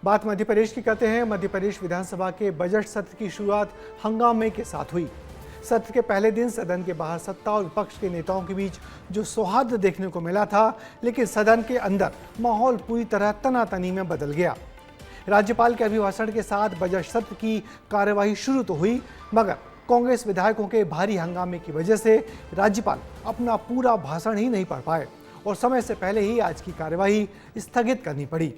बात मध्य प्रदेश की करते हैं। मध्य प्रदेश विधानसभा के बजट सत्र की शुरुआत हंगामे के साथ हुई। सत्र के पहले दिन सदन के बाहर सत्ता और विपक्ष के नेताओं के बीच जो सौहार्द देखने को मिला था, लेकिन सदन के अंदर माहौल पूरी तरह तनातनी में बदल गया। राज्यपाल के अभिभाषण के साथ बजट सत्र की कार्यवाही शुरू तो हुई, मगर कांग्रेस विधायकों के भारी हंगामे की वजह से राज्यपाल अपना पूरा भाषण ही नहीं पढ़ पाए और समय से पहले ही आज की कार्यवाही स्थगित करनी पड़ी।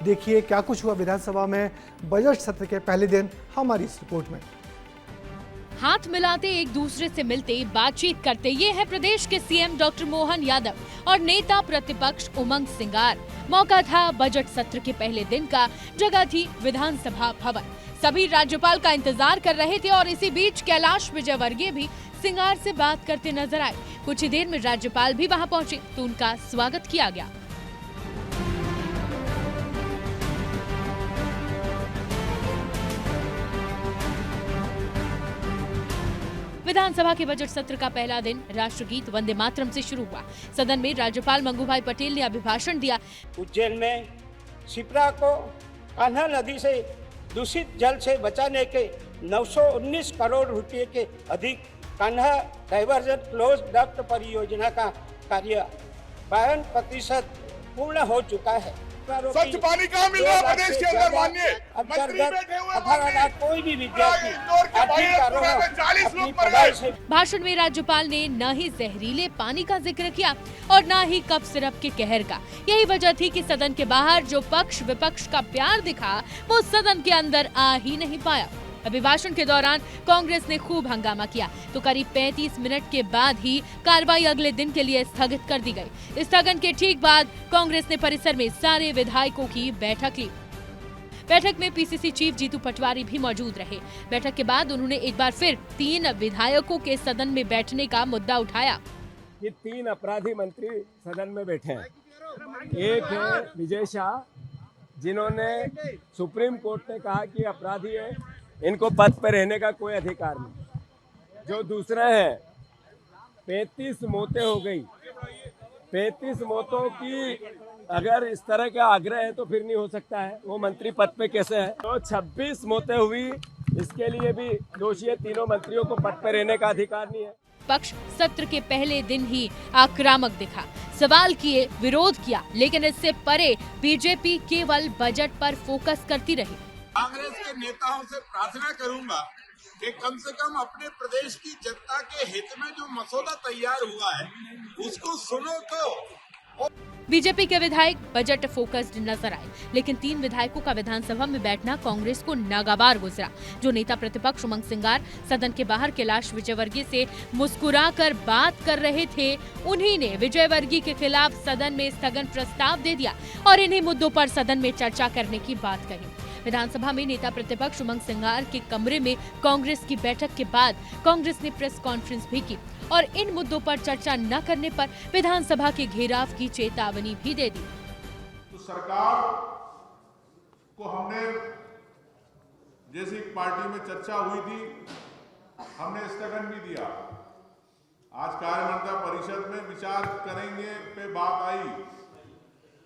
देखिए क्या कुछ हुआ विधानसभा में बजट सत्र के पहले दिन हमारी इस रिपोर्ट में। हाथ मिलाते, एक दूसरे से मिलते, बातचीत करते, ये है प्रदेश के सीएम डॉक्टर मोहन यादव और नेता प्रतिपक्ष उमंग सिंगार। मौका था बजट सत्र के पहले दिन का, जगह थी विधानसभा भवन। सभी राज्यपाल का इंतजार कर रहे थे और इसी बीच कैलाश विजयवर्गीय भी सिंगार से बात करते नजर आए। कुछ ही देर में राज्यपाल भी वहां पहुंचे तो उनका स्वागत किया गया। विधानसभा के बजट सत्र का पहला दिन राष्ट्रगीत वंदे मातरम से शुरू हुआ। सदन में राज्यपाल मंगूभाई पटेल ने अभिभाषण दिया। उज्जैन में शिप्रा को कान्हा नदी से दूषित जल से बचाने के 919 करोड़ रुपए के अधिक कान्हा डाइवर्जन क्लोज डक्ट परियोजना का कार्य 52% पूर्ण हो चुका है। स्वच्छ पानी कहाँ मिल रहा है प्रदेश के अंदर? माननीय मंत्री बैठे हुए, 18 लाख कोई भी विद्यार्थी अपनी पढ़ाई से। भाषण में राज्यपाल ने न ही जहरीले पानी का जिक्र किया और न ही कप सिरप के कहर का। यही वजह थी कि सदन के बाहर जो पक्ष विपक्ष का प्यार दिखा, वो सदन के अंदर आ ही नहीं पाया। अभिभाषण के दौरान कांग्रेस ने खूब हंगामा किया तो करीब 35 मिनट के बाद ही कार्रवाई अगले दिन के लिए स्थगित कर दी गई। स्थगन के ठीक बाद कांग्रेस ने परिसर में सारे विधायकों की बैठक ली। बैठक में पीसीसी चीफ जीतू पटवारी भी मौजूद रहे। बैठक के बाद उन्होंने एक बार फिर 3 विधायकों के सदन में बैठने का मुद्दा उठाया। ये 3 अपराधी मंत्री सदन में बैठे हैं। एक है विजय शाह, जिन्होंने सुप्रीम कोर्ट ने कहा कि अपराधी है, इनको पद पर रहने का कोई अधिकार नहीं। जो दूसरा है, 35 मौतें हो गई। 35 मौतों की अगर इस तरह का आग्रह है तो फिर नहीं हो सकता है, वो मंत्री पद पे कैसे है? तो 26 मौतें हुई, इसके लिए भी दोषी है। तीनों मंत्रियों को पद पर रहने का अधिकार नहीं है। पक्ष सत्र के पहले दिन ही आक्रामक दिखा, सवाल किए, विरोध किया, लेकिन इससे परे बीजेपी केवल बजट पर फोकस करती रही। कांग्रेस के नेताओं से प्रार्थना करूंगा कि कम से कम अपने प्रदेश की जनता के हित में जो मसौदा तैयार हुआ है उसको सुनो तो। बीजेपी के विधायक बजट फोकस्ड नजर आए, लेकिन 3 विधायकों का विधानसभा में बैठना कांग्रेस को नागवार गुजरा। जो नेता प्रतिपक्ष उमंग सिंगार सदन के बाहर कैलाश विजयवर्गीय से मुस्कुराकर बात कर रहे थे, उन्हीं ने विजयवर्गीय के खिलाफ सदन में स्थगन प्रस्ताव दे दिया और इन्हीं मुद्दों पर सदन में चर्चा करने की बात कही। विधानसभा में नेता प्रतिपक्ष उमंग सिंगार के कमरे में कांग्रेस की बैठक के बाद कांग्रेस ने प्रेस कॉन्फ्रेंस भी की और इन मुद्दों पर चर्चा न करने पर विधानसभा के घेराव की चेतावनी भी दे दी। तो सरकार को हमने जैसी पार्टी में चर्चा हुई थी, हमने स्थगन भी दिया। आज कार्यमंत्रणा परिषद में विचार करेंगे पे बात आई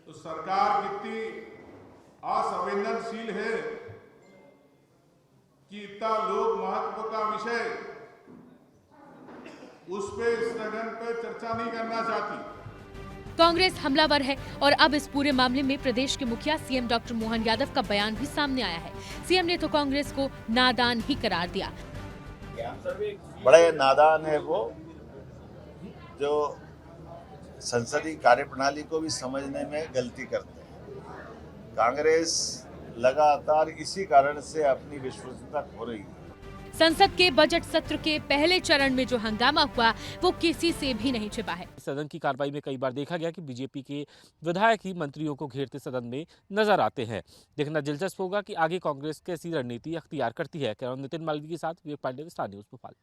तो सरकार कितनी असंवेदनशील है कि इतना लोग महत्व का विषय उस पे स्थगन पे चर्चा नहीं करना चाहती। कांग्रेस हमलावर है और अब इस पूरे मामले में प्रदेश के मुखिया सीएम डॉक्टर मोहन यादव का बयान भी सामने आया है। सीएम ने तो कांग्रेस को नादान ही करार दिया। बड़े नादान है वो, जो संसदीय कार्यप्रणाली को भी समझने में गलती करते हैं। कांग्रेस लगातार इसी कारण से अपनी विश्वसनीयता खो रही है। संसद के बजट सत्र के पहले चरण में जो हंगामा हुआ वो किसी से भी नहीं छिपा है। सदन की कार्रवाई में कई बार देखा गया कि बीजेपी के विधायक ही मंत्रियों को घेरते सदन में नजर आते हैं। देखना दिलचस्प होगा कि आगे कांग्रेस कैसी रणनीति अख्तियार करती है। कैमरा नितिन मालवी के साथ विवेक पांडे, स्टार न्यूज़ भोपाल।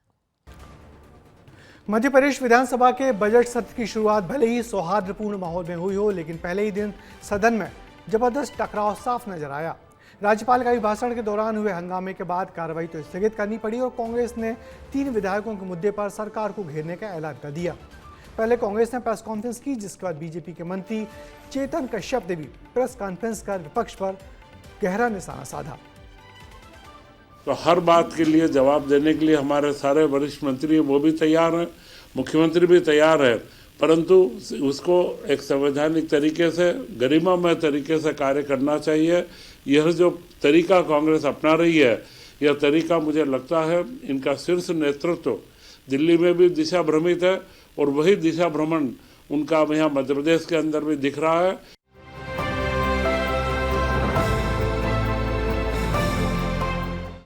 मध्य प्रदेश विधानसभा के बजट सत्र की शुरुआत भले ही सौहार्दपूर्ण माहौल में हुई हो, लेकिन पहले ही दिन सदन में जबरदस्त टकराव साफ नजर आया। राज्यपाल का अभिभाषण के दौरान हुए हंगामे के बाद कार्रवाई तो स्थगित करनी पड़ी और कांग्रेस ने 3 विधायकों के मुद्दे पर सरकार को घेरने का ऐलान कर दिया। पहले कांग्रेस ने प्रेस कॉन्फ्रेंस की, जिसके बाद बीजेपी के मंत्री चेतन कश्यप ने भी प्रेस कॉन्फ्रेंस कर विपक्ष पर गहरा निशाना साधा। तो हर बात के लिए जवाब देने के लिए हमारे सारे वरिष्ठ मंत्री वो भी तैयार हैं, मुख्यमंत्री भी तैयार है, परंतु उसको एक संवैधानिक तरीके से, गरिमामय तरीके से कार्य करना चाहिए। यह जो तरीका कांग्रेस अपना रही है, यह तरीका मुझे लगता है इनका शीर्ष नेतृत्व दिल्ली में भी दिशा भ्रमित है और वही दिशा भ्रमण उनका यहाँ मध्य प्रदेश के अंदर भी दिख रहा है।